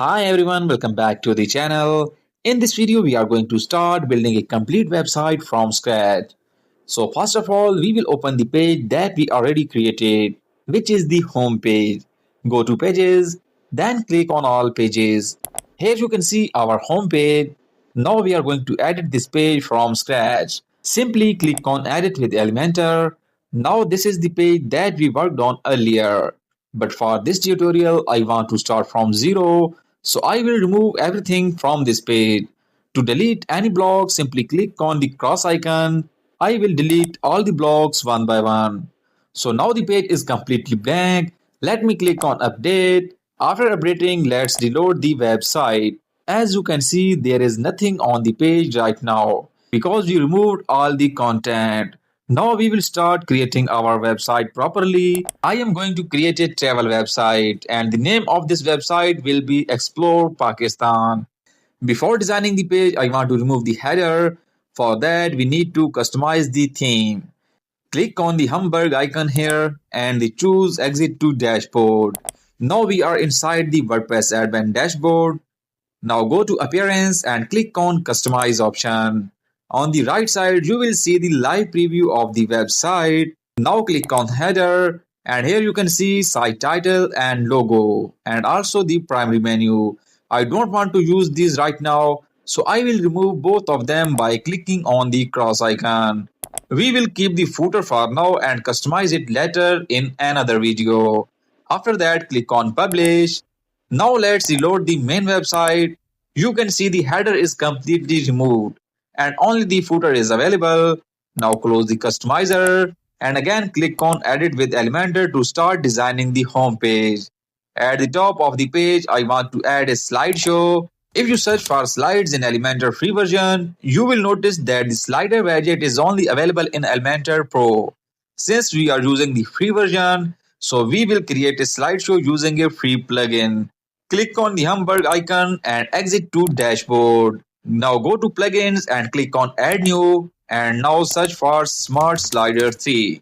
Hi everyone, welcome back to the channel. In this video, we are going to start building a complete website from scratch. So first of all, we will open the page that we already created, which is the home page. Go to pages, then click on all pages. Here you can see our home page. Now we are going to edit this page from scratch. Simply click on edit with Elementor. Now this is the page that we worked on earlier. But for this tutorial, I want to start from zero. So I will remove everything from this page. To delete any block, simply click on the cross icon. I will delete all the blocks one by one. So now the page is completely blank. Let me click on update. After updating, let's reload the website. As you can see, there is nothing on the page right now because we removed all the content. Now we will start creating our website properly. I am going to create a travel website and the name of this website will be Explore Pakistan. Before designing the page, I want to remove the header. For that, we need to customize the theme. Click on the Hamburg icon here and choose Exit to Dashboard. Now we are inside the WordPress admin dashboard. Now go to Appearance and click on Customize option. On the right side, you will see the live preview of the website. Now click on Header and here you can see site title and logo and also the primary menu. I don't want to use these right now, so I will remove both of them by clicking on the cross icon. We will keep the footer for now and customize it later in another video. After that, click on Publish. Now let's reload the main website. You can see the header is completely removed and only the footer is available. Now close the customizer and again click on Edit with Elementor to start designing the home page. At the top of the page, I want to add a slideshow. If you search for slides in Elementor free version, you will notice that the slider widget is only available in Elementor Pro. Since we are using the free version, so we will create a slideshow using a free plugin. Click on the Hamburg icon and exit to dashboard. Now go to plugins and click on add new and now search for Smart Slider 3.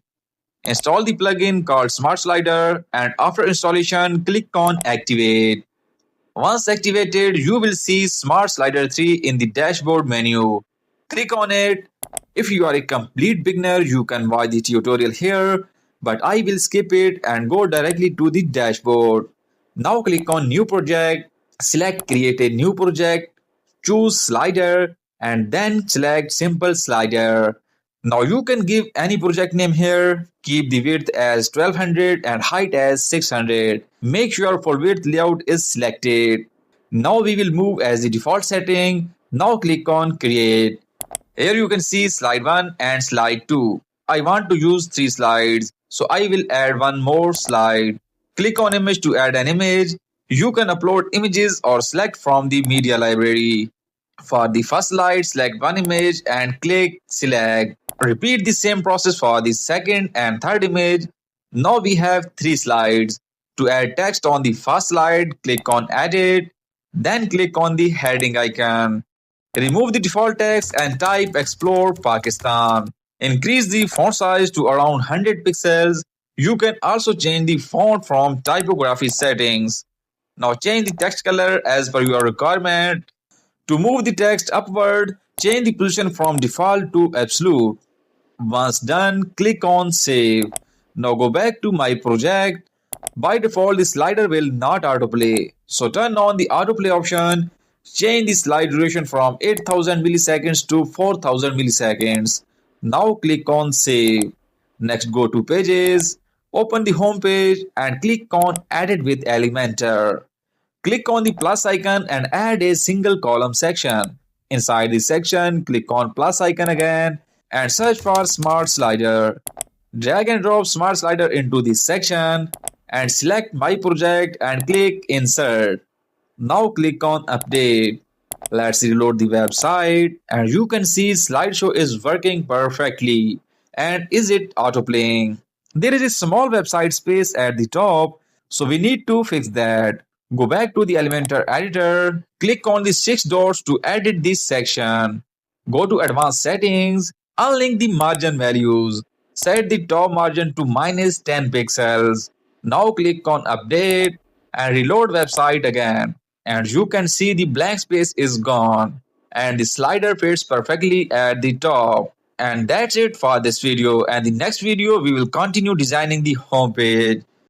Install the plugin called Smart Slider and after installation click on activate. Once activated, you will see Smart Slider 3 in the dashboard menu. Click on it. If you are a complete beginner, you can watch the tutorial here, but I will skip it and go directly to the dashboard. Now click on New Project, select Create a New Project, choose Slider, and then select Simple Slider. Now you can give any project name here. Keep the width as 1200 and height as 600. Make sure full width layout is selected. Now we will move as the default setting. Now click on Create. Here you can see slide 1 and slide 2. I want to use 3 slides, so I will add one more slide. Click on image to add an image. You can upload images or select from the media library. For the first slide, select one image and click select. Repeat the same process for the second and third image. Now we have 3 slides. To add text on the first slide, click on edit. Then click on the heading icon. Remove the default text and type Explore Pakistan. Increase the font size to around 100 pixels. You can also change the font from typography settings. Now change the text color as per your requirement. To move the text upward, change the position from default to absolute. Once done, click on Save. Now go back to My Project. By default, the slider will not autoplay. So turn on the autoplay option. Change the slide duration from 8000 milliseconds to 4000 milliseconds. Now click on Save. Next go to Pages. Open the home page and click on Edit with Elementor. Click on the plus icon and add a single column section. Inside the section, click on plus icon again and search for Smart Slider. Drag and drop Smart Slider into this section and select My Project and click Insert. Now click on Update. Let's reload the website and you can see slideshow is working perfectly. And is it autoplaying? There is a small website space at the top, so we need to fix that. Go back to the Elementor editor, click on the 6 dots to edit this section. Go to Advanced Settings, unlink the margin values. Set the top margin to -10 pixels. Now click on Update and reload website again. and you can see the blank space is gone and the slider fits perfectly at the top. And that's it for this video, and the next video we will continue designing the homepage.